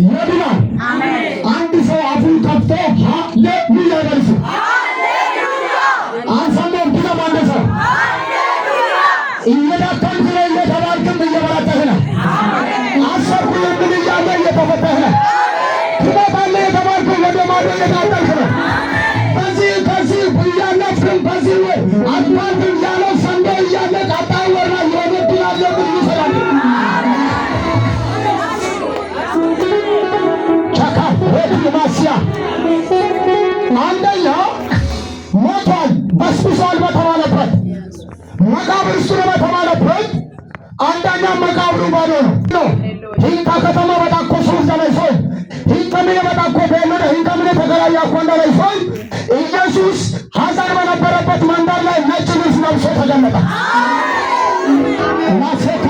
ይድናል። አንድ ሰው አፉን ከፍቶ ሃሌሉያ ይበል። አንሰማም ድገም። አንድ ሰው እየዳከምክ ነው፣ እየተባልክም እየበረታህ ነው። አሰብኩ የምን እያለ እየተፈታህ ነው። ትሞታለህ የተባልከው ወደ ማዶ እየታጠልክ ነው። በዚህ ከዚህ እያለፍክም በዚህ ወይ አድማልክም ያለው ሰንዶ እያለ ቀጣይ ወራ የወደድላለ ምን ይሰራል? ቻካ ወዲ ማስያ አንደኛው ሞቷል በስብሷል በተባለበት መቃብር እሱ ነው በተባለበት አንደኛ መቃብሩ ባዶ ነው። ሂንካ ከተማ በጣኮ ሱፍ ዘላይሶይ ሂንከምን በጣኮ በመረ ሂንከምን ተገራያ ኮንዳ ላይሶይ ኢየሱስ ሐዘን በነበረበት መንደር ላይ ነጭ ልብስ ለብሶ ተቀመጠ። ማሴካ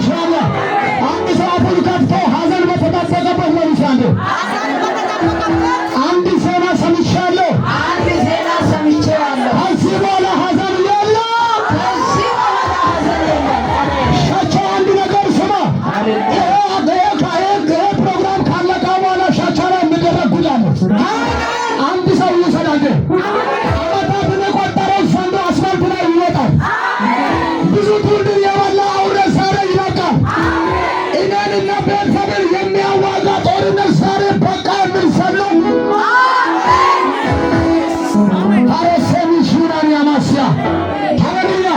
ሻላ አንድ ሰው አፉን ከፍቶ ሐዘን በተጠበቀበት ነው ይሻለው። አንድ ዜና ሰምቻለሁ። ከዚህ በኋላ ሐዘን የለም። ሻቸው አንድ ነገር ስማ። ይሄ ፕሮግራም ካለቀ በኋላ ሻቻ ላይ የሚደረግ ጉድ አለ። አንድ ሰው ይውሰዳል። ዓመታትን የቆጠረው ዘንዶ አስፋልት ላይ ይወጣል። ብዙ ትውልድ የበላ አውሬ ዛሬ ይለቃል። እኔንና ቤተሰብን የሚያዋጋ ጦርነት ዛሬ በቃ የሚል ሰብሎ ያማስያ ሃሌሉያ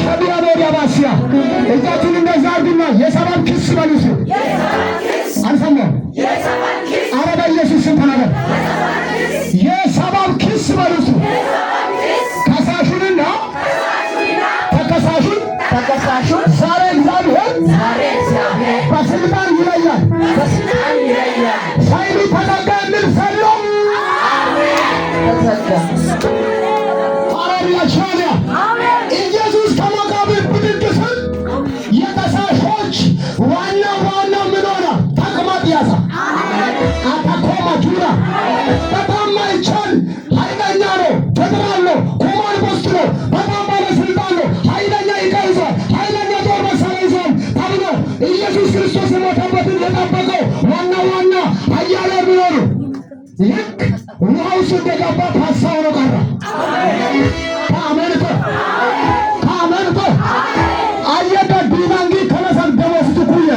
ሸቢያ ያማስያ እጃችን እንደዛ አድርጉና የሰባን ክስ በሉስ። አልሰማም። ኧረ በኢየሱስ ስም ተናገር። የሰባን ክስ በሉስ። ከሳሹንና ተከሳሹን ዛሬ እግዚአብሔር በስልጣን ይለያል። ሳይሉ ተዘጋ የሚል ሰሎ ኢየሱስ ከመቃብር ብድግ ሲል የተሳሾች ዋና ምን ሆነ? ተቅማጥ ያዘ። አታኮማ ጁራ በጣም ማይቻል ኃይለኛ ነው። ፌደራል ነው። ኮማን ፖስት ነው። በጣም ባለስልጣን ነው። ኃይለኛ ዕቃ ይዟል። ኃይለኛ ጦር መሳሪያ ይዟል ተብሎ ኢየሱስ ክርስቶስ የሞተበትን የጠበቀው ዋና ኃያላን ቢኖሩ ልክ ውሃ ውስጥ እንደገባ ፓስታው ነው ቀረ። ከአመንቶ አየደ ዲናንጊ ከለሰን ደሞስቱ ኩያ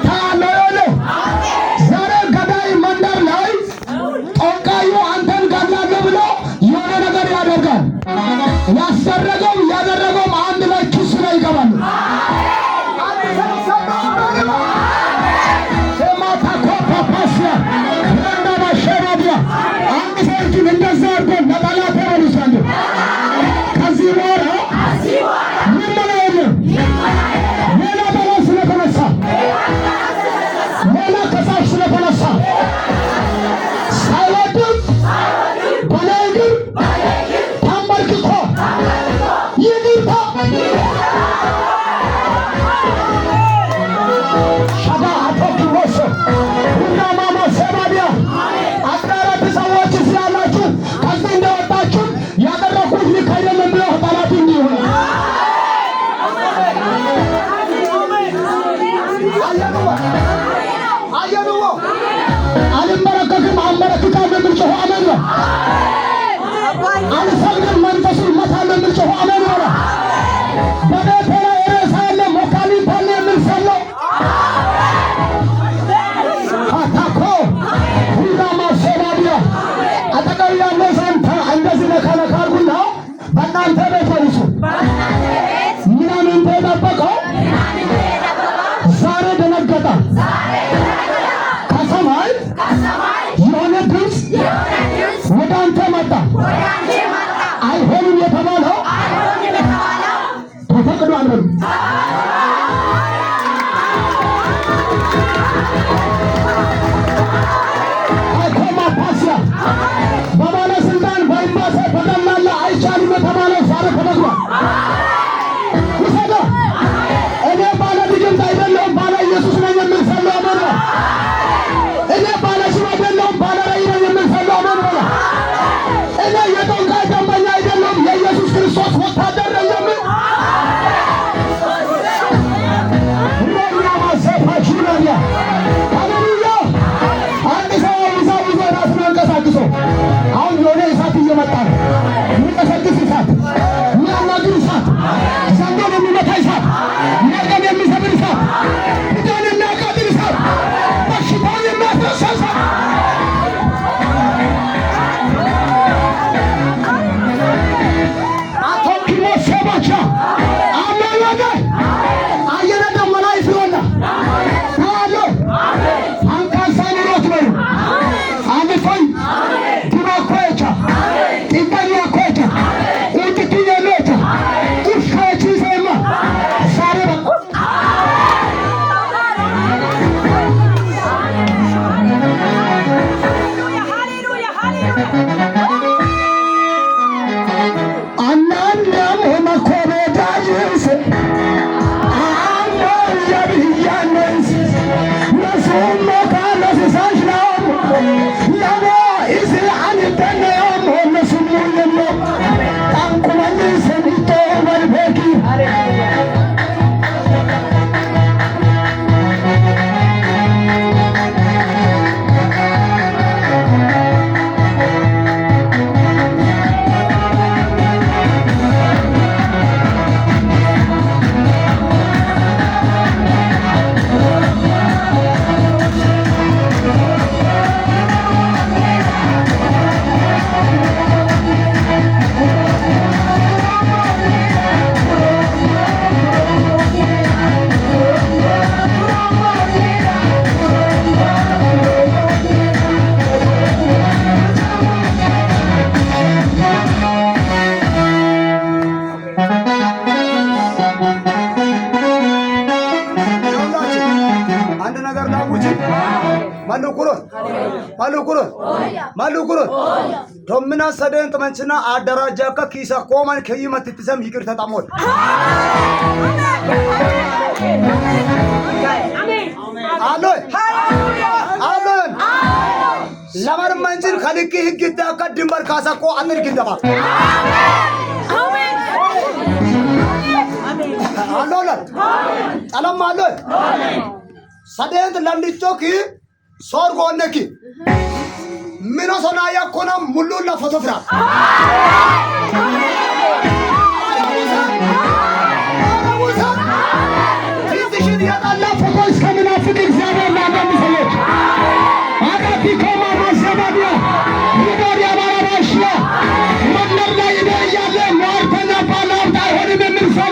ታለለ ዛሬ ገዳይ መንደር ላይ ጦንቃዩ አንተን ገላለ ብሎ የሆነ ነገር ያደርጋል። ያደረገውም አንድ ላይ ክስ ላይ ይገባል። አንድ ሰዎችን እንደዛ አድርጎ ለጠላት ያሉሳሉ። ከዚህ በኋላ ምን የለም። ሌላ ጠላት ስለተነሳ፣ ሌላ ከሳሽ ስለተነሳ ሳይወድም በላይ ግን ተንበርክኮ ይቅርታ ሻባ አቶኪሮሶ ሁና ማማ ሰባዲያ ሰዎች ስላላችሁ ከዚህ እንደወጣችሁ ያደረኩት ልክ አይደለም ብሎ ጠላት እንዲሆን አየኑዎ አልመረከክም አንበረክካለሁ የሚል ጮኹ አሜን ነው። አልሰግድም መንፈሱን እመታለሁ የሚል ጮኹ አሜን ነው። በቤቴ ላይ ሬሳ አለ ሞካሊት አለ የሚል ሰው ነው። አታኮ ሁላማ ሰባዲያ አጠገብ ያለ ሰንታ እንደዚህ ነካነካ አድርጉና በእናንተ ቤት ወይሱ ምናምን ተጠበቀው ዛሬ ደነገጠ። ከሰማይ የሆነ ድምፅ ወደ አንተ መጣ። አይሆንም የተባለው ተፈቅዷል። wucin malu kurun domina saden tamanchina adaraja ka kisa koman keyimat tisam yikir tatamol amen aloy amen lamar manjir khaliki higita ka dimbar kasa ko anir kindaba amen alolan alam aloy saden landichoki sorgo neki mino sonaya kona mullu la fotofra ትሽን ያጣላ ፎቶስ ከመናፍቅ እግዚአብሔር ለአንዳንድ ሰዎች አቃቲ ከማ ማሰባቢያ ይዳሪያ ባራባሽያ መንደር ላይ እያለ ሟርተኛ ባላውጣ አይሆንም የሚል ሰው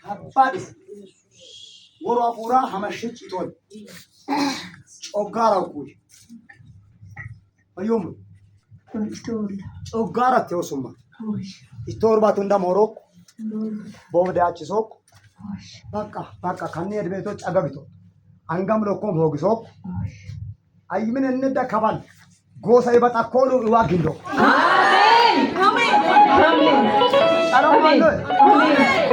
ከባድ ወራፉራ ሐመሽጭ ይቶል ጮጋራው ኩይ አዩም ጮጋራ ተወሱማ ይቶርባቱ እንደሞሮክ ቦብዳች ሶክ በቃ ከነድ ቤቶች አገብቶ አንጋም ለኮም ሆግሶ አይምን እንደ ከባል ጎሳ ይበጣ ኮሉ ዋግንዶ አሜን አሜን አሜን